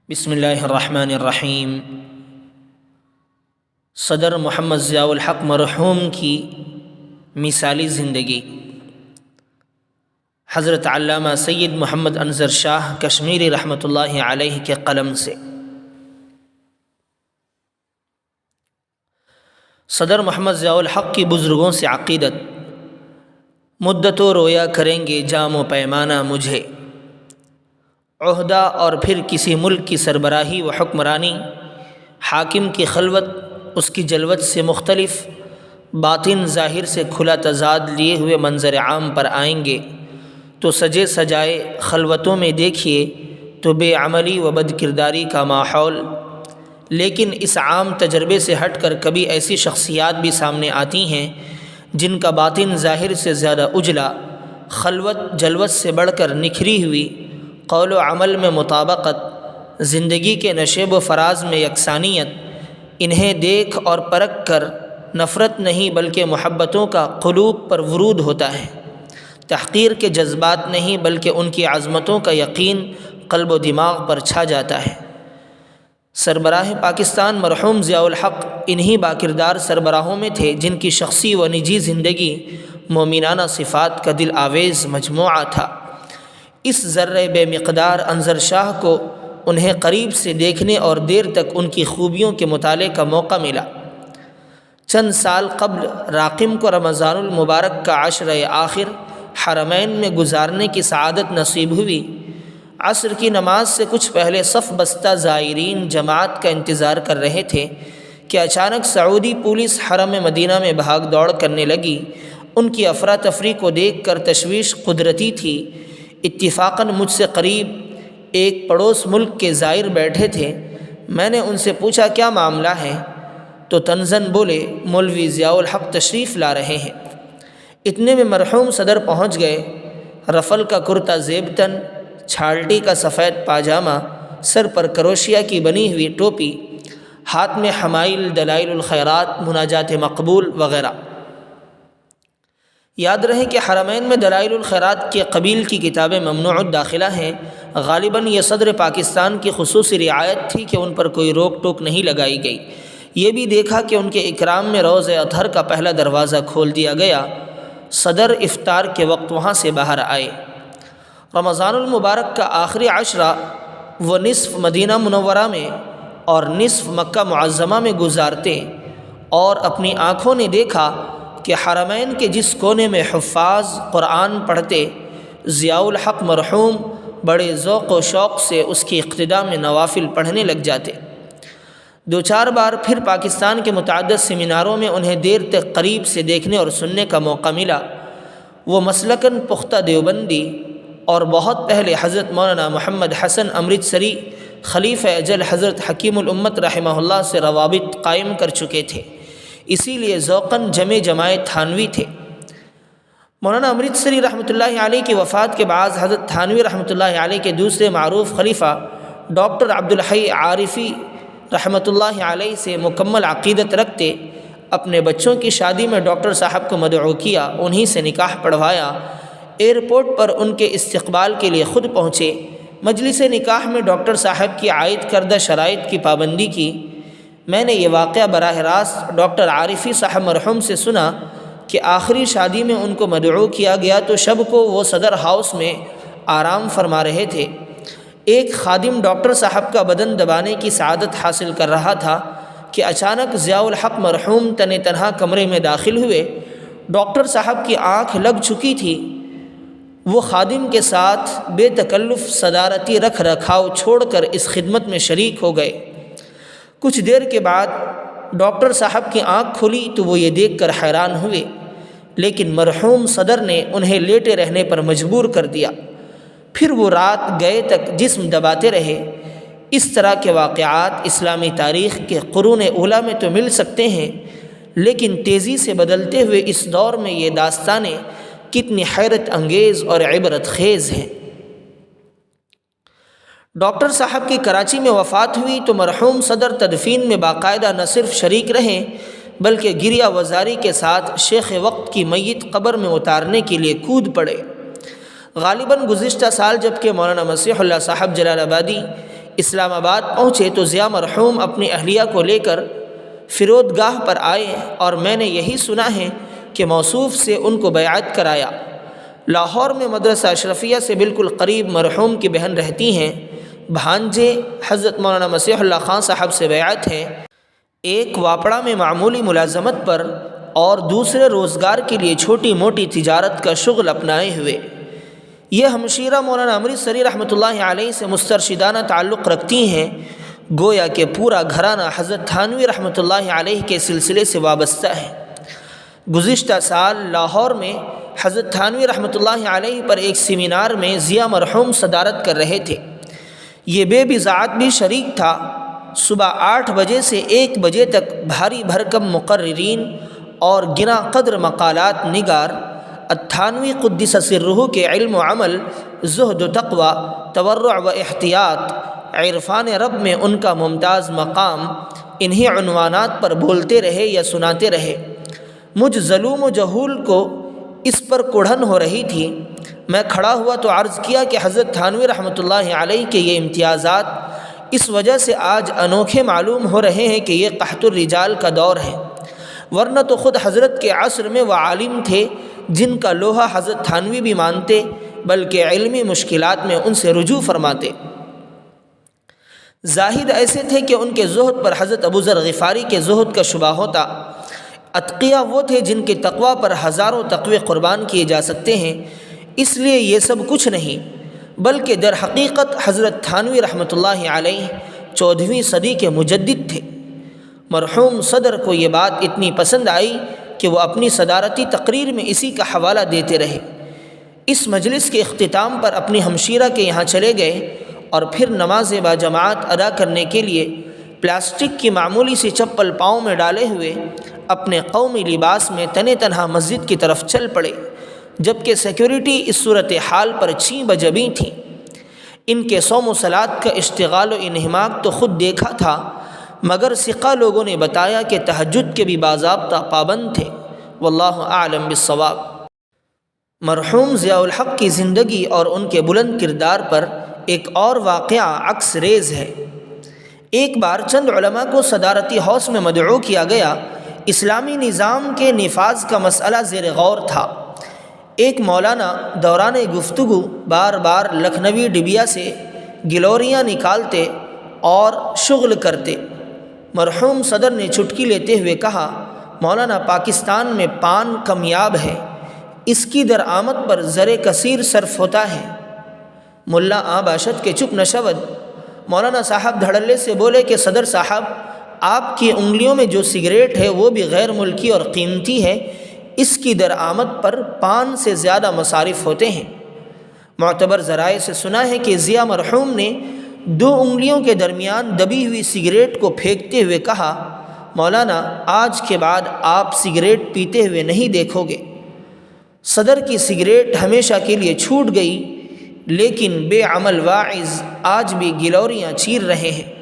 بسم اللہ الرحمن الرحیم۔ صدر محمد ضیاء الحق مرحوم کی مثالی زندگی۔ حضرت علامہ سید محمد انظر شاہ کشمیری رحمۃ اللہ علیہ کے قلم سے۔ صدر محمد ضیاء الحق کی بزرگوں سے عقیدت: مدت و رویا کریں گے جام و پیمانہ مجھے، عہدہ اور پھر کسی ملک کی سربراہی و حکمرانی، حاکم کی خلوت اس کی جلوت سے مختلف، باطن ظاہر سے کھلا تضاد لیے ہوئے منظر عام پر آئیں گے تو سجے سجائے خلوتوں میں دیکھیے تو بے عملی و بد کرداری کا ماحول۔ لیکن اس عام تجربے سے ہٹ کر کبھی ایسی شخصیات بھی سامنے آتی ہیں جن کا باطن ظاہر سے زیادہ اجلا، خلوت جلوت سے بڑھ کر نکھری ہوئی، قول و عمل میں مطابقت، زندگی کے نشیب و فراز میں یکسانیت، انہیں دیکھ اور پرکھ کر نفرت نہیں بلکہ محبتوں کا قلوب پر ورود ہوتا ہے، تحقیر کے جذبات نہیں بلکہ ان کی عظمتوں کا یقین قلب و دماغ پر چھا جاتا ہے۔ سربراہ پاکستان مرحوم ضیاء الحق انہی باکردار سربراہوں میں تھے جن کی شخصی و نجی زندگی مومنانہ صفات کا دل آویز مجموعہ تھا۔ اس ذرہ بے مقدار انظر شاہ کو انہیں قریب سے دیکھنے اور دیر تک ان کی خوبیوں کے مطالعے کا موقع ملا۔ چند سال قبل راقم کو رمضان المبارک کا عشرہ آخر حرمین میں گزارنے کی سعادت نصیب ہوئی۔ عصر کی نماز سے کچھ پہلے صف بستہ زائرین جماعت کا انتظار کر رہے تھے کہ اچانک سعودی پولیس حرم مدینہ میں بھاگ دوڑ کرنے لگی۔ ان کی افراتفری کو دیکھ کر تشویش قدرتی تھی۔ اتفاقاً مجھ سے قریب ایک پڑوس ملک کے زائر بیٹھے تھے۔ میں نے ان سے پوچھا کیا معاملہ ہے تو طنزاً بولے مولوی ضیاء الحق تشریف لا رہے ہیں۔ اتنے میں مرحوم صدر پہنچ گئے۔ رفل کا کرتا زیب تن، چھالٹی کا سفید پاجامہ، سر پر کروشیا کی بنی ہوئی ٹوپی، ہاتھ میں حمائل دلائل الخیرات مناجات مقبول وغیرہ۔ یاد رہے کہ حرمین میں دلائل الخیرات کے قبیل کی کتابیں ممنوع الداخلہ ہیں۔ غالباً یہ صدر پاکستان کی خصوصی رعایت تھی کہ ان پر کوئی روک ٹوک نہیں لگائی گئی۔ یہ بھی دیکھا کہ ان کے اکرام میں روضہ اطہر کا پہلا دروازہ کھول دیا گیا۔ صدر افطار کے وقت وہاں سے باہر آئے۔ رمضان المبارک کا آخری عشرہ وہ نصف مدینہ منورہ میں اور نصف مکہ معظمہ میں گزارتے اور اپنی آنکھوں نے دیکھا کہ حرمین کے جس کونے میں حفاظ قرآن پڑھتے، ضیاء الحق مرحوم بڑے ذوق و شوق سے اس کی اقتداء میں نوافل پڑھنے لگ جاتے۔ دو چار بار پھر پاکستان کے متعدد سیمیناروں میں انہیں دیر تک قریب سے دیکھنے اور سننے کا موقع ملا۔ وہ مسلکاً پختہ دیوبندی اور بہت پہلے حضرت مولانا محمد حسن امرتسری خلیفہ اجل حضرت حکیم الامت رحمہ اللہ سے روابط قائم کر چکے تھے، اسی لیے ذوقاً جمع جماعت تھانوی تھے۔ مولانا امرتسری رحمۃ اللہ علیہ کی وفات کے بعد حضرت تھانوی رحمۃ اللہ علیہ کے دوسرے معروف خلیفہ ڈاکٹر عبدالحی عارفی رحمۃ اللہ علیہ سے مکمل عقیدت رکھتے اپنے بچوں کی شادی میں ڈاکٹر صاحب کو مدعو کیا، انہی سے نکاح پڑھوایا۔ ایئرپورٹ پر ان کے استقبال کے لیے خود پہنچے۔ مجلس نکاح میں ڈاکٹر صاحب کی عائد کردہ شرائط کی پابندی کی۔ میں نے یہ واقعہ براہ راست ڈاکٹر عارفی صاحب مرحوم سے سنا کہ آخری شادی میں ان کو مدعو کیا گیا تو شب کو وہ صدر ہاؤس میں آرام فرما رہے تھے۔ ایک خادم ڈاکٹر صاحب کا بدن دبانے کی سعادت حاصل کر رہا تھا کہ اچانک ضیاء الحق مرحوم تن تنہا کمرے میں داخل ہوئے۔ ڈاکٹر صاحب کی آنکھ لگ چکی تھی۔ وہ خادم کے ساتھ بے تکلف صدارتی رکھ رکھاؤ چھوڑ کر اس خدمت میں شریک ہو گئے۔ کچھ دیر کے بعد ڈاکٹر صاحب کی آنکھ کھلی تو وہ یہ دیکھ کر حیران ہوئے، لیکن مرحوم صدر نے انہیں لیٹے رہنے پر مجبور کر دیا۔ پھر وہ رات گئے تک جسم دباتے رہے۔ اس طرح کے واقعات اسلامی تاریخ کے قرون اولیٰ میں تو مل سکتے ہیں، لیکن تیزی سے بدلتے ہوئے اس دور میں یہ داستانیں کتنی حیرت انگیز اور عبرت خیز ہیں۔ ڈاکٹر صاحب کی کراچی میں وفات ہوئی تو مرحوم صدر تدفین میں باقاعدہ نہ صرف شریک رہے بلکہ گریہ وزاری کے ساتھ شیخ وقت کی میت قبر میں اتارنے کے لیے کود پڑے۔ غالباً گزشتہ سال جب کہ مولانا مسیح اللہ صاحب جلال آبادی اسلام آباد پہنچے تو ضیاء مرحوم اپنی اہلیہ کو لے کر فرودگاہ پر آئے اور میں نے یہی سنا ہے کہ موصوف سے ان کو بیعت کرایا۔ لاہور میں مدرسہ اشرفیہ سے بالکل قریب مرحوم کی بہن رہتی ہیں، بھانجے حضرت مولانا مسیح اللہ خان صاحب سے بیعت ہے، ایک واپڑا میں معمولی ملازمت پر اور دوسرے روزگار کے لیے چھوٹی موٹی تجارت کا شغل اپنائے ہوئے۔ یہ ہمشیرہ مولانا امرتسری رحمۃ اللہ علیہ سے مسترشدانہ تعلق رکھتی ہیں، گویا کہ پورا گھرانہ حضرت تھانوی رحمۃ اللہ علیہ کے سلسلے سے وابستہ ہے۔ گزشتہ سال لاہور میں حضرت تھانوی رحمۃ اللہ علیہ پر ایک سیمینار میں ضیاء مرحوم صدارت کر رہے تھے۔ یہ بے بضاعت بھی شریک تھا۔ صبح 8 بجے سے 1 بجے تک بھاری بھرکم مقررین اور گنا قدر مقالات نگار التھانوی قدس سرہ کے علم و عمل، زہد و تقوی، تورع و احتیاط، عرفان رب میں ان کا ممتاز مقام، انہی عنوانات پر بولتے رہے یا سناتے رہے۔ مجھ ظلوم و جہول کو اس پر کڑھن ہو رہی تھی۔ میں کھڑا ہوا تو عرض کیا کہ حضرت تھانوی رحمۃ اللہ علیہ کے یہ امتیازات اس وجہ سے آج انوکھے معلوم ہو رہے ہیں کہ یہ قحط الرجال کا دور ہے، ورنہ تو خود حضرت کے عصر میں وہ عالم تھے جن کا لوہا حضرت تھانوی بھی مانتے، بلکہ علمی مشکلات میں ان سے رجوع فرماتے۔ زاہد ایسے تھے کہ ان کے زہد پر حضرت ابو ذر غفاری کے زہد کا شبہ ہوتا۔ اتقیاء وہ تھے جن کے تقوی پر ہزاروں تقوی قربان کیے جا سکتے ہیں، اس لیے یہ سب کچھ نہیں، بلکہ در حقیقت حضرت تھانوی رحمۃ اللہ علیہ 14ویں صدی کے مجدد تھے۔ مرحوم صدر کو یہ بات اتنی پسند آئی کہ وہ اپنی صدارتی تقریر میں اسی کا حوالہ دیتے رہے۔ اس مجلس کے اختتام پر اپنی ہمشیرہ کے یہاں چلے گئے اور پھر نماز باجماعت ادا کرنے کے لیے پلاسٹک کی معمولی سی چپل پاؤں میں ڈالے ہوئے اپنے قومی لباس میں تنے تنہا مسجد کی طرف چل پڑے، جبکہ سیکیورٹی اس صورتحال پر چیں بجبیں تھیں۔ ان کے صوم و صلات کا اشتغال و انہماک تو خود دیکھا تھا، مگر ثقہ لوگوں نے بتایا کہ تہجد کے بھی باضابطہ پابند تھے۔ واللہ اعلم بالصواب۔ مرحوم ضیاء الحق کی زندگی اور ان کے بلند کردار پر ایک اور واقعہ عکس ریز ہے۔ ایک بار چند علماء کو صدارتی حوض میں مدعو کیا گیا۔ اسلامی نظام کے نفاذ کا مسئلہ زیر غور تھا۔ ایک مولانا دوران گفتگو بار بار لکھنوی ڈبیا سے گلوریاں نکالتے اور شغل کرتے۔ مرحوم صدر نے چٹکی لیتے ہوئے کہا، مولانا پاکستان میں پان کمیاب ہے، اس کی درآمد پر زر کثیر صرف ہوتا ہے۔ ملا باشد کے چپ نشود۔ مولانا صاحب دھڑلے سے بولے کہ صدر صاحب، آپ کی انگلیوں میں جو سگریٹ ہے وہ بھی غیر ملکی اور قیمتی ہے، اس کی درآمد پر پان سے زیادہ مصارف ہوتے ہیں۔ معتبر ذرائع سے سنا ہے کہ ضیاء مرحوم نے 2 انگلیوں کے درمیان دبی ہوئی سگریٹ کو پھینکتے ہوئے کہا، مولانا آج کے بعد آپ سگریٹ پیتے ہوئے نہیں دیکھو گے۔ صدر کی سگریٹ ہمیشہ کے لیے چھوٹ گئی، لیکن بے عمل واعظ آج بھی گلوریاں چیر رہے ہیں۔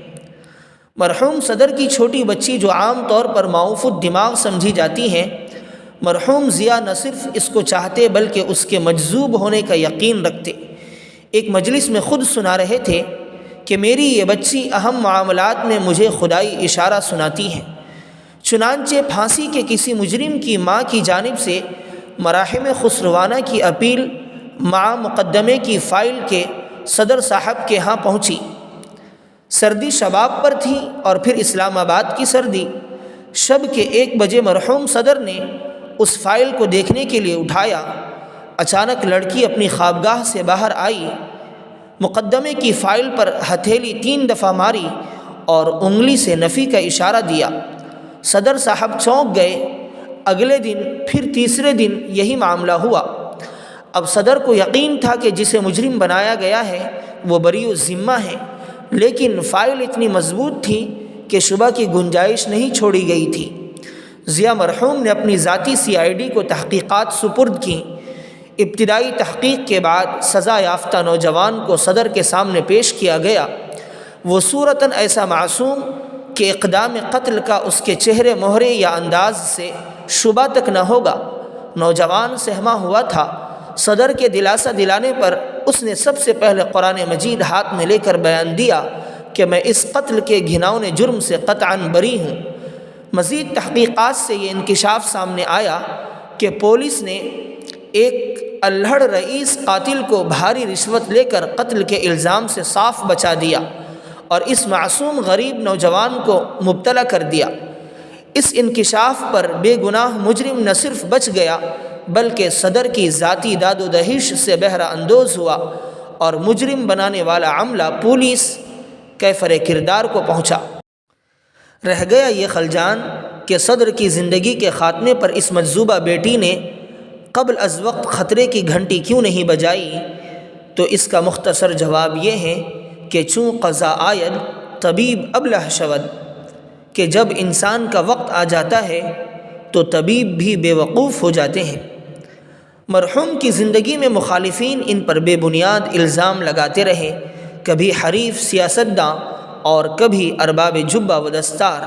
مرحوم صدر کی چھوٹی بچی جو عام طور پر معوف الدماغ سمجھی جاتی ہیں، مرحوم ضیاء نہ صرف اس کو چاہتے بلکہ اس کے مجذوب ہونے کا یقین رکھتے۔ ایک مجلس میں خود سنا رہے تھے کہ میری یہ بچی اہم معاملات میں مجھے خدائی اشارہ سناتی ہے۔ چنانچہ پھانسی کے کسی مجرم کی ماں کی جانب سے مراحم خسروانہ کی اپیل مع مقدمے کی فائل کے صدر صاحب کے ہاں پہنچی۔ سردی شباب پر تھی اور پھر اسلام آباد کی سردی۔ شب کے 1 بجے مرحوم صدر نے اس فائل کو دیکھنے کے لیے اٹھایا۔ اچانک لڑکی اپنی خوابگاہ سے باہر آئی، مقدمے کی فائل پر ہتھیلی 3 دفعہ ماری اور انگلی سے نفی کا اشارہ دیا۔ صدر صاحب چونک گئے۔ اگلے دن پھر تیسرے دن یہی معاملہ ہوا۔ اب صدر کو یقین تھا کہ جسے مجرم بنایا گیا ہے وہ بری الذمہ ہے، لیکن فائل اتنی مضبوط تھی کہ شبہ کی گنجائش نہیں چھوڑی گئی تھی۔ ضیاء مرحوم نے اپنی ذاتی CID کو تحقیقات سپرد کیں۔ ابتدائی تحقیق کے بعد سزا یافتہ نوجوان کو صدر کے سامنے پیش کیا گیا۔ وہ صورتاً ایسا معصوم کہ اقدام قتل کا اس کے چہرے مہرے یا انداز سے شبہ تک نہ ہوگا۔ نوجوان سہما ہوا تھا۔ صدر کے دلاسا دلانے پر اس نے سب سے پہلے قرآن مجید ہاتھ میں لے کر بیان دیا کہ میں اس قتل کے گھناؤنے جرم سے قطعاً بری ہوں۔ مزید تحقیقات سے یہ انکشاف سامنے آیا کہ پولیس نے ایک الہڑ رئیس قاتل کو بھاری رشوت لے کر قتل کے الزام سے صاف بچا دیا اور اس معصوم غریب نوجوان کو مبتلا کر دیا۔ اس انکشاف پر بے گناہ مجرم نہ صرف بچ گیا بلکہ صدر کی ذاتی داد و دہش سے بہرہ اندوز ہوا اور مجرم بنانے والا عملہ پولیس کیفر کردار کو پہنچا۔ رہ گیا یہ خلجان کہ صدر کی زندگی کے خاتمے پر اس مجذوبہ بیٹی نے قبل از وقت خطرے کی گھنٹی کیوں نہیں بجائی؟ تو اس کا مختصر جواب یہ ہے کہ چوں قضا آید طبیب ابلہ شود، کہ جب انسان کا وقت آ جاتا ہے تو طبیب بھی بے وقوف ہو جاتے ہیں۔ مرحوم کی زندگی میں مخالفین ان پر بے بنیاد الزام لگاتے رہے، کبھی حریف سیاستداں اور کبھی ارباب جبہ و دستار،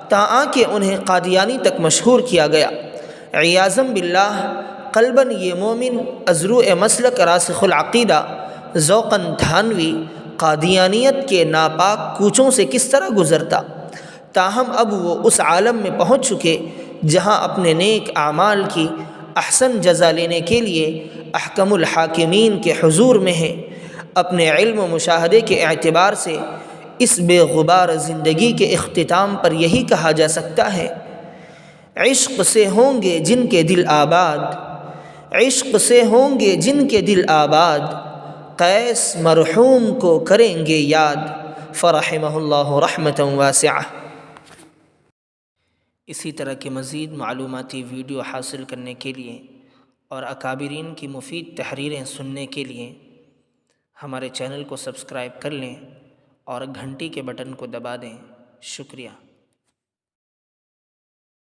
تاں کہ انہیں قادیانی تک مشہور کیا گیا۔ عیاذاً باللہ، قلباً یہ مومن ازروع مسلک راسخ العقیدہ ذوقاً تھانوی قادیانیت کے ناپاک کوچوں سے کس طرح گزرتا؟ تاہم اب وہ اس عالم میں پہنچ چکے جہاں اپنے نیک اعمال کی احسن جزا لینے کے لیے احکم الحاکمین کے حضور میں ہے۔ اپنے علم و مشاہدے کے اعتبار سے اس بے غبار زندگی کے اختتام پر یہی کہا جا سکتا ہے، عشق سے ہوں گے جن کے دل آباد، عشق سے ہوں گے جن کے دل آباد، قیس مرحوم کو کریں گے یاد، فرحمہ اللہ رحمۃ واسعہ۔ اسی طرح کے مزید معلوماتی ویڈیو حاصل کرنے کے لیے اور اکابرین کی مفید تحریریں سننے کے لیے ہمارے چینل کو سبسکرائب کر لیں اور گھنٹی کے بٹن کو دبا دیں۔ شکریہ۔